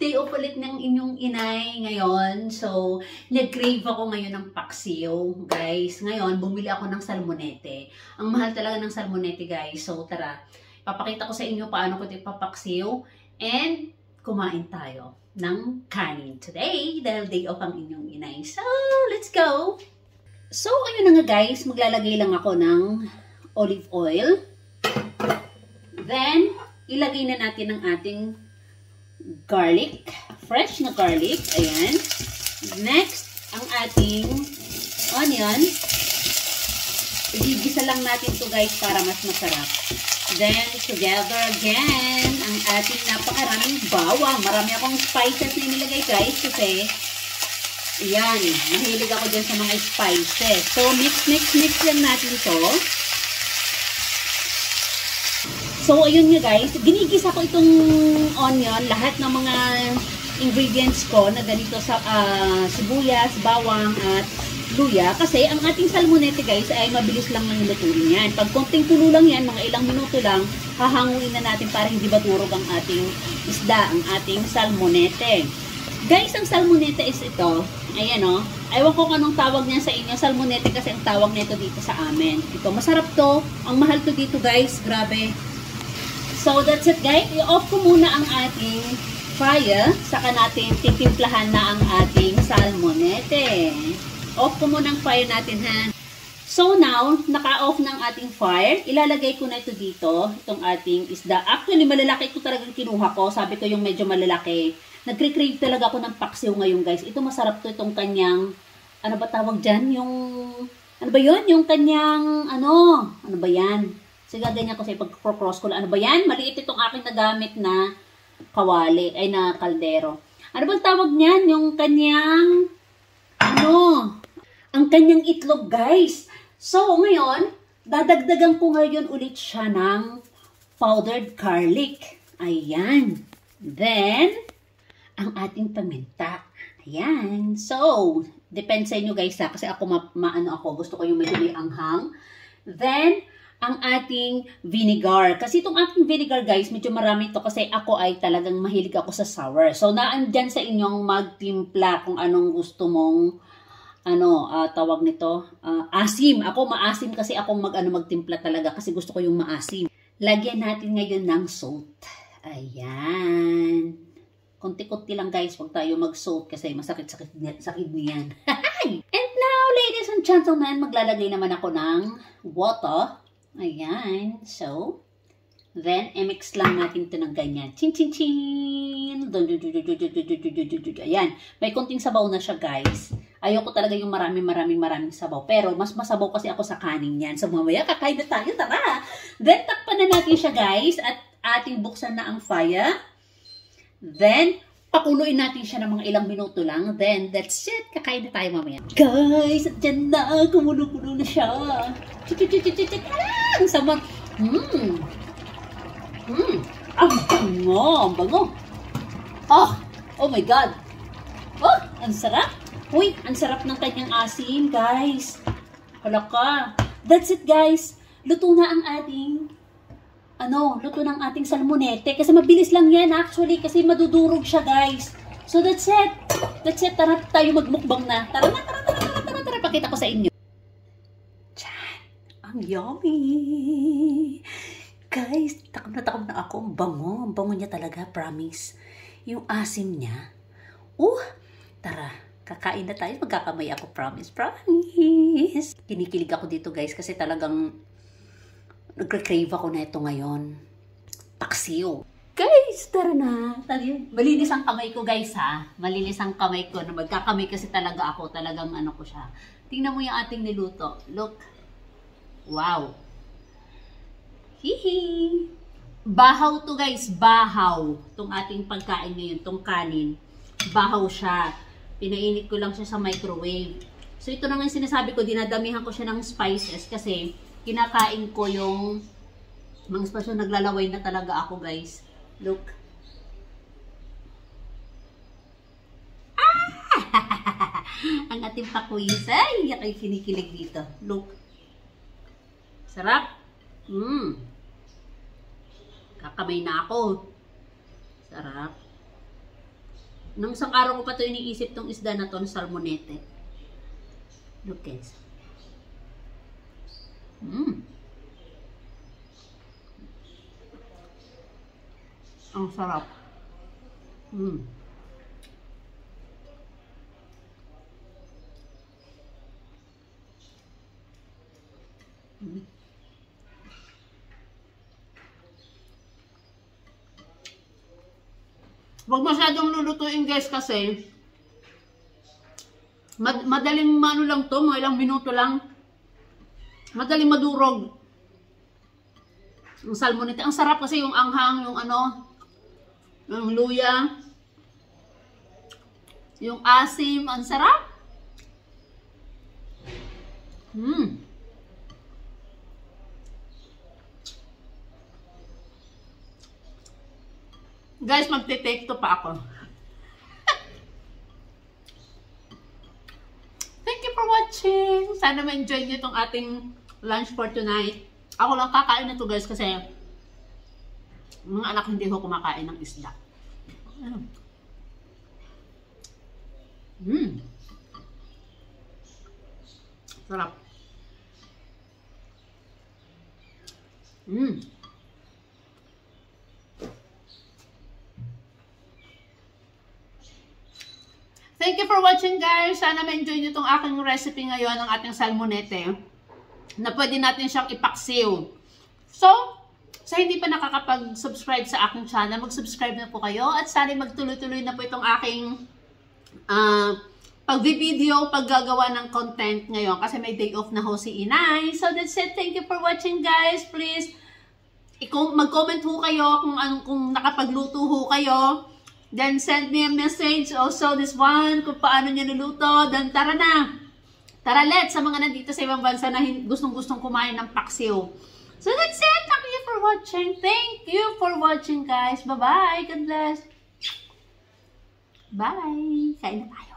day off ulit ng inyong inay ngayon. So, nag-crave ako ngayon ng paksiw, guys. Ngayon, bumili ako ng salmonete. Ang mahal talaga ng salmonete, guys. So, tara, papakita ko sa inyo paano ko ito ipapaksiw. And, kumain tayo ng kanin today dahil day off ang inyong inay. So, let's go! So, ayun na nga, guys. Maglalagay lang ako ng olive oil. Then, ilagay na natin ang ating garlic. Fresh na garlic. Ayan. Next, ang ating onion. Igigisa lang natin to guys para mas masarap. Then, together again, ang ating napakaraming bawang. Marami akong spices na inilagay guys kasi ayan, mahilig ako dyan sa mga spices. So, mix lang natin to. So, ayun nga guys, ginigisa ko itong onion, lahat ng mga ingredients ko na ganito sa sibuyas, bawang at luya. Kasi ang ating salmonete guys ay mabilis lang nang lutuin yan. Pag konting kulo lang yan, mga ilang minuto lang, hahanguin na natin para hindi baturog ang ating isda, ang ating salmonete. Guys, ang salmonete is ito. Ayan o. Ewan ko kung anong tawag niya sa inyo. Salmonete kasi ang tawag nito dito sa amin. Ito, masarap to. Ang mahal to dito guys. Grabe. So, that's it guys. I-off ko muna ang ating fire. Saka natin titimplahan na ang ating salmonete. Off ko muna ang fire natin ha. So now, naka-off ng ating fire. Ilalagay ko na ito dito. Itong ating isda. Actually, malalaki ito talagang kinuha ko. Sabi ko yung medyo malalaki. Nagre-crave talaga ako ng paksiw ngayon guys. Ito masarap to itong kanyang, ano ba tawag dyan? Yung, ano ba yun? Yung kanyang, ano ba yan? Sige, ganyan ko sa ipag-cross ko lang. Ano ba yan? Maliit itong aking nagamit na kawali, ay na kaldero. Ano bang tawag niyan? Yung kanyang, ang kanyang itlog, guys. So, ngayon, dadagdagan ko ngayon ulit siya ng powdered garlic. Ayan. Then, ang ating paminta. Ayan. So, depende sa inyo, guys, ha? Kasi ako, gusto ko yung medyo may anghang. Then, ang ating vinegar. Kasi itong ating vinegar guys, medyo marami ito kasi ako ay talagang mahilig ako sa sour. So, naandyan sa inyong magtimpla kung anong gusto mong, tawag nito, asim. Ako maasim kasi akong magtimpla talaga kasi gusto ko yung maasim. Lagyan natin ngayon ng salt. Ayan. Kunti-kunti lang guys, huwag tayo mag-salt kasi masakit-sakit niyan. And now, ladies and gentlemen, maglalagay naman ako ng water. Ayan. So, then, i-mix lang natin ito ng ganyan. Chin, chin, chin. Ayan. May konting sabaw na siya, guys. Ayoko talaga yung maraming sabaw. Pero, mas masabaw kasi ako sa kanin yan. So, mamaya, kakain na tayo. Tara! Then, takpan na natin siya, guys. At ating buksan na ang fire. Then, pakuluin natin siya ng mga ilang minuto lang. Then, that's it. Kakain na tayo mamaya. Guys, at dyan na. Kumulo-kulo na siya. Ang sama. Ang bango. Oh my God. Oh, ang sarap. Uy, ang sarap ng kanyang asim, guys. Hala ka. That's it, guys. Luto na ang ating luto ng ating salmonete. Kasi mabilis lang yan, actually. Kasi madudurog siya, guys. So, that's it. That's it. Tara tayo magmukbang na. Tara. Pakita ko sa inyo. Diyan. Ang yummy. Guys, takam na ako. Ang bango. Ang bango niya talaga, promise. Yung asim niya. Tara. Kakain na tayo. Magkakamay ako, promise. Kinikilig ako dito, guys. Kasi talagang nagre-crave ako na ito ngayon. Paksiw. Guys, tara na. Malinis ang kamay ko, guys, ha? Malinis ang kamay ko. Magkakamay kasi talaga ako. Talagang ko siya. Tingnan mo yung ating niluto. Look. Wow. Hihi. Bahaw to, guys. Bahaw. Itong ating pagkain ngayon. Itong kanin. Bahaw siya. Pinainit ko lang siya sa microwave. So, ito na nga yung sinasabi ko. Dinadamihan ko siya ng spices kasi kinakain ko yung mga spices. Naglalaway na talaga ako, guys. Look. Ang ating pakuis. Ay, ako'y kinikilig dito. Look. Sarap. Kakamay na ako. Sarap. Nung isang araw ko pa ito iniisip tong isda na to, na salmonete. Look guys. Ang sarap. Huwag masyadong lulutuin guys kasi madaling mano lang to, mga ilang minuto lang. Madaling madurog. Ang salmonete. Ang sarap kasi yung anghang, yung ano, yung luya, yung asim, ang sarap. Guys, magte-take to pa ako. Thank you for watching. Sana ma-enjoy nyo itong ating lunch for tonight. Ako lang kakain na to guys kasi mga anak hindi ko kumakain ng isda. Sarap. Thank you for watching guys. Sana ma-enjoy nyo itong aking recipe ngayon ng ating salmonete na pwede natin siyang ipaksiw. So, sa hindi pa nakakapag-subscribe sa aking channel, mag-subscribe na po kayo at sana magtuloy-tuloy na po itong aking pag-video, paggagawa ng content ngayon kasi may day off na ho si Inay. So that's it. Thank you for watching guys. Please, mag-comment ho kayo kung nakapagluto ho kayo. Then send me a message also this one kung paano nyo niluto. Then tara na. Tara let's sa mga nandito sa ibang bansa na gustong-gustong kumain ng paksiw. So that's it. Thank you for watching. Thank you for watching guys. Bye-bye. God bless. Bye. Kain na tayo.